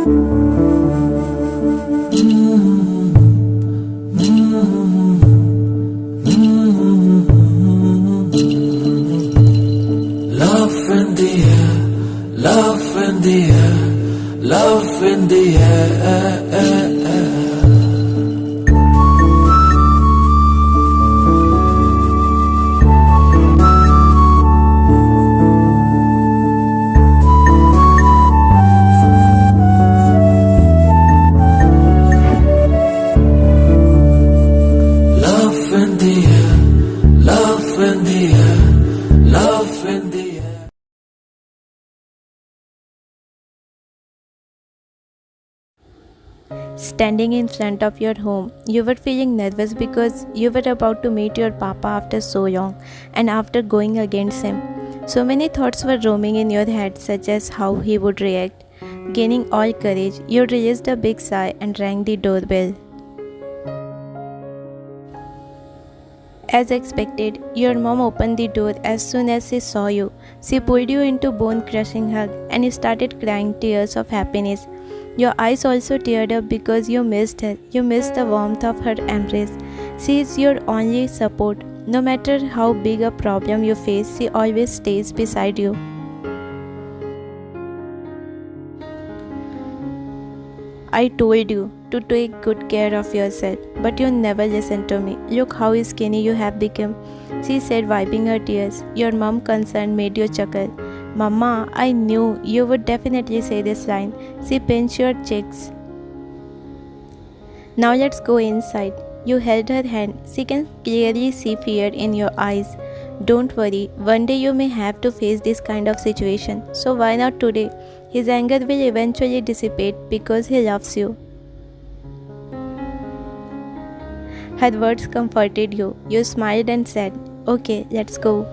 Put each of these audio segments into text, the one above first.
Love in the air, love in the air, love in the air. Love in the air, love in the air, love in the air. Standing in front of your home, you were feeling nervous because you were about to meet your papa after so long and after going against him. So many thoughts were roaming in your head, such as how he would react. Gaining all courage, you released a big sigh and rang the doorbell. As expected, your mom opened the door as soon as she saw you. She pulled you into a bone-crushing hug and started crying tears of happiness. Your eyes also teared up because you missed her. You missed the warmth of her embrace. She is your only support. No matter how big a problem you face, she always stays beside you. I told you to take good care of yourself, but you never listened to me. Look how skinny you have become, she said, wiping her tears. Your mom concern made you chuckle. Mama, I knew you would definitely say this line. She pinched your cheeks. Now let's go inside. You held her hand. She can clearly see fear in your eyes. Don't worry, one day you may have to face this kind of situation, so why not today? His anger will eventually dissipate because he loves you. Her words comforted you. You smiled and said, "Okay, let's go."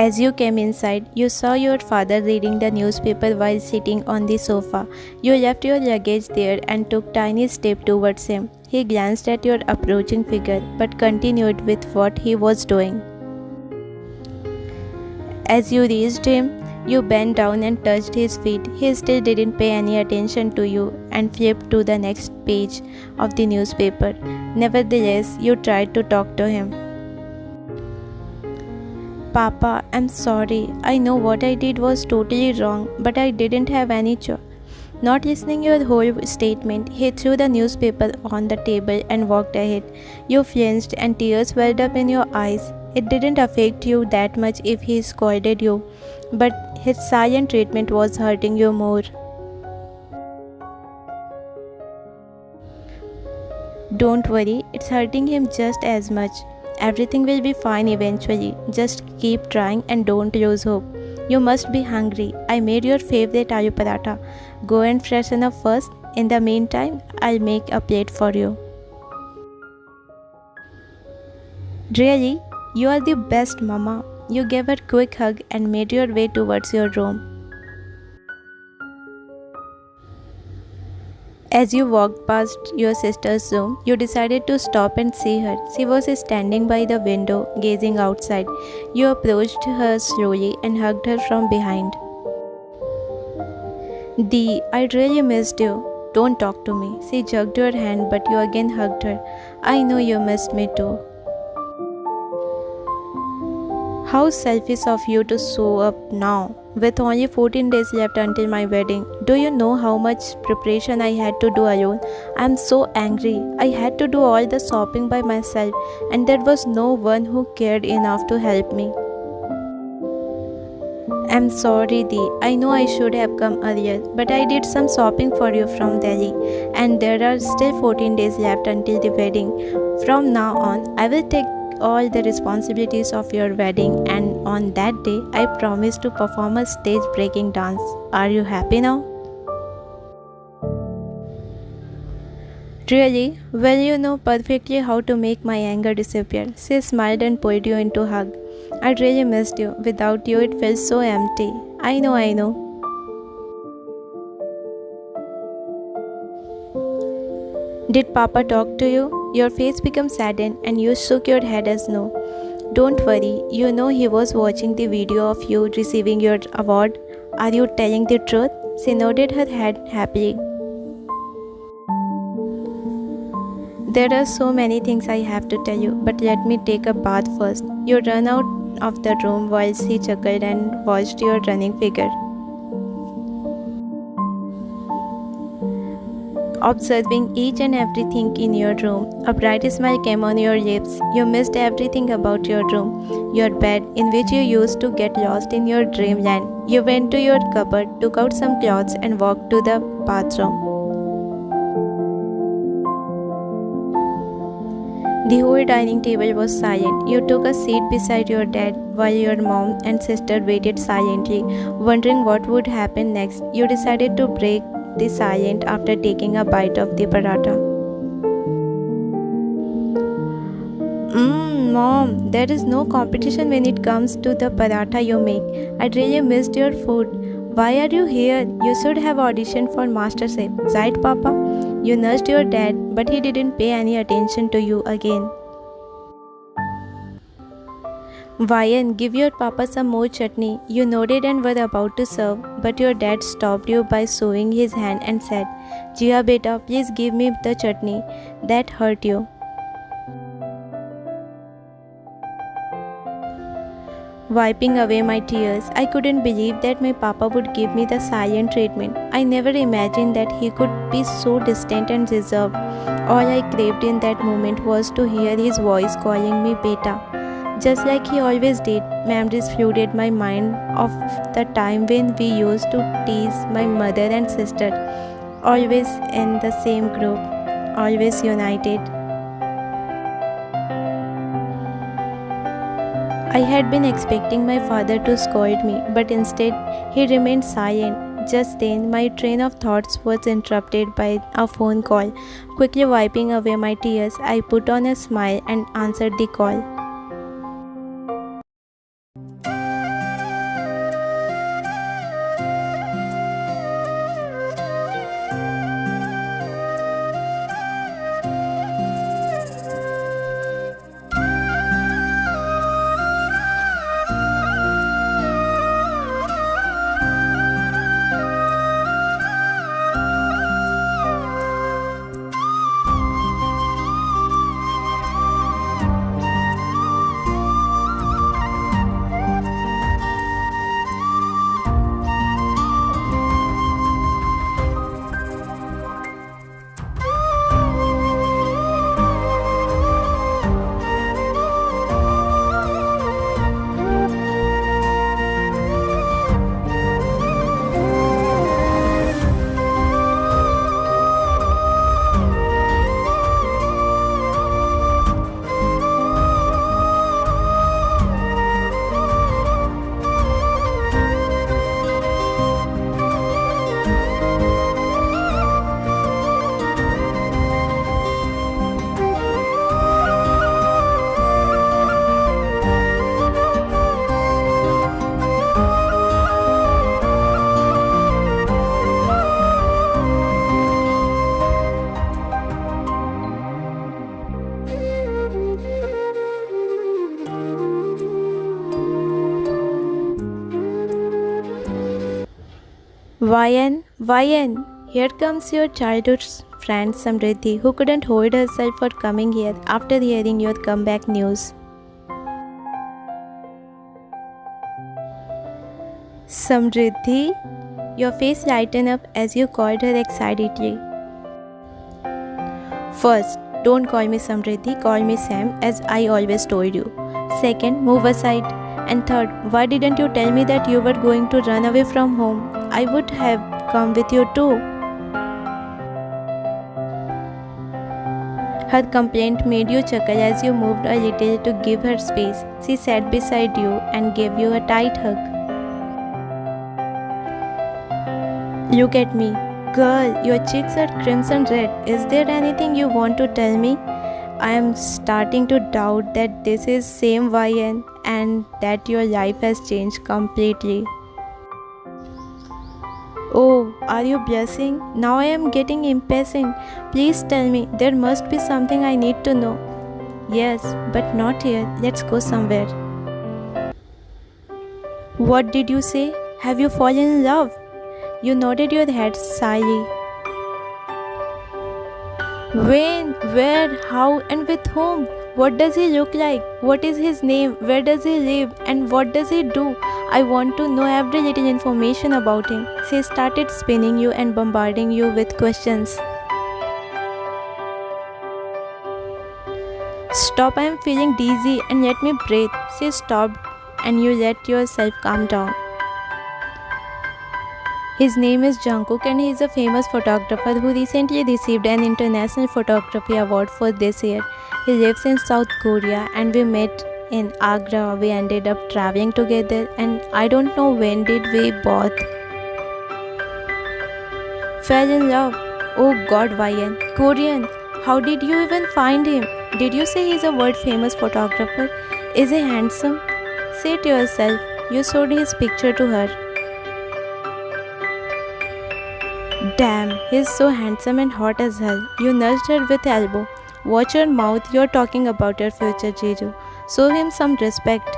As you came inside, you saw your father reading the newspaper while sitting on the sofa. You left your luggage there and took tiny steps towards him. He glanced at your approaching figure but continued with what he was doing. As you reached him, you bent down and touched his feet. He still didn't pay any attention to you and flipped to the next page of the newspaper. Nevertheless, you tried to talk to him. Papa, I'm sorry. I know what I did was totally wrong, but I didn't have any choice. Not listening your whole statement, he threw the newspaper on the table and walked ahead. You flinched and tears welled up in your eyes. It didn't affect you that much if he scolded you, but his silent treatment was hurting you more. Don't worry, it's hurting him just as much. Everything will be fine eventually. Just keep trying and don't lose hope. You must be hungry. I made your favorite aloo paratha. Go and freshen up first. In the meantime, I'll make a plate for you. Really? You are the best, Mama. You gave her a quick hug and made your way towards your room. As you walked past your sister's room, you decided to stop and see her. She was standing by the window, gazing outside. You approached her slowly and hugged her from behind. Dee, I really missed you. Don't talk to me. She jerked your hand, but you again hugged her. I know you missed me too. How selfish of you to show up now, with only 14 days left until my wedding. Do you know how much preparation I had to do alone? I am so angry. I had to do all the shopping by myself, and there was no one who cared enough to help me. I'm sorry, Dee. I know I should have come earlier, but I did some shopping for you from Delhi, and there are still 14 days left until the wedding. From now on, I will take all the responsibilities of your wedding, and on that day I promise to perform a stage-breaking dance. Are you happy now? Really? Well, you know perfectly how to make my anger disappear. She smiled and pulled you into a hug. I really missed you. Without you it feels so empty. I know. Did Papa talk to you? Your face became saddened and you shook your head as no. Don't worry, you know he was watching the video of you receiving your award. Are you telling the truth? She nodded her head happily. There are so many things I have to tell you, but let me take a bath first. You ran out of the room while she chuckled and watched your running figure. Observing each and everything in your room, a bright smile came on your lips. You missed everything about your room, your bed in which you used to get lost in your dreamland. You went to your cupboard, took out some clothes, and walked to the bathroom. The whole dining table was silent. You took a seat beside your dad while your mom and sister waited silently, wondering what would happen next. You decided to break the silence after taking a bite of the paratha. Mom, there is no competition when it comes to the paratha you make. I really missed your food. Why are you here? You should have auditioned for MasterChef, right, Papa? You nudged your dad, but he didn't pay any attention to you again. Vayan, give your papa some more chutney. You nodded and were about to serve, but your dad stopped you by showing his hand and said, Jia beta, please give me the chutney. That hurt you. Wiping away my tears, I couldn't believe that my papa would give me the silent treatment. I never imagined that he could be so distant and reserved. All I craved in that moment was to hear his voice calling me beta. Just like he always did, memories flooded my mind of the time when we used to tease my mother and sister, always in the same group, always united. I had been expecting my father to scold me, but instead he remained silent. Just then, my train of thoughts was interrupted by a phone call. Quickly wiping away my tears, I put on a smile and answered the call. Vayan, here comes your childhood friend Samriddhi, who couldn't hold herself for coming here after hearing your comeback news. Samriddhi, your face lightened up as you called her excitedly. First, don't call me Samriddhi, call me Sam, as I always told you. Second, move aside. And third, why didn't you tell me that you were going to run away from home? I would have come with you too. Her complaint made you chuckle as you moved a little to give her space. She sat beside you and gave you a tight hug. Look at me. Girl, your cheeks are crimson red. Is there anything you want to tell me? I am starting to doubt that this is same YN and that your life has changed completely. Oh, are you blushing? Now I am getting impatient. Please tell me, there must be something I need to know. Yes, but not here. Let's go somewhere. What did you say? Have you fallen in love? You nodded your head slyly. When, where, how, and with whom? What does he look like? What is his name? Where does he live? And what does he do? I want to know every little information about him. She started spinning you and bombarding you with questions. Stop, I am feeling dizzy and let me breathe. She stopped and you let yourself calm down. His name is Jungkook and he is a famous photographer who recently received an International Photography Award for this year. He lives in South Korea and we met in Agra. We ended up traveling together and I don't know when did we both fell in love. Oh God, Ryan. Korean. How did you even find him? Did you say he's a world famous photographer? Is he handsome? Say it yourself. You showed his picture to her. Damn, he's so handsome and hot as hell. You nudged her with elbow. Watch your mouth, you're talking about your future Jeju. Show him some respect.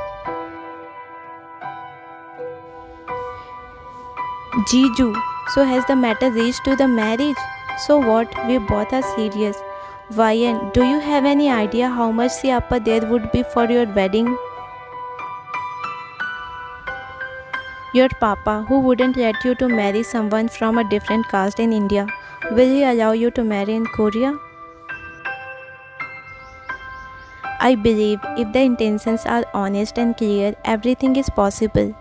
Jeju. So has the matter reached to the marriage? So what? We both are serious. Ryan, do you have any idea how much the upper there would be for your wedding? Your papa, who wouldn't let you to marry someone from a different caste in India, will he allow you to marry in Korea? I believe if the intentions are honest and clear, everything is possible.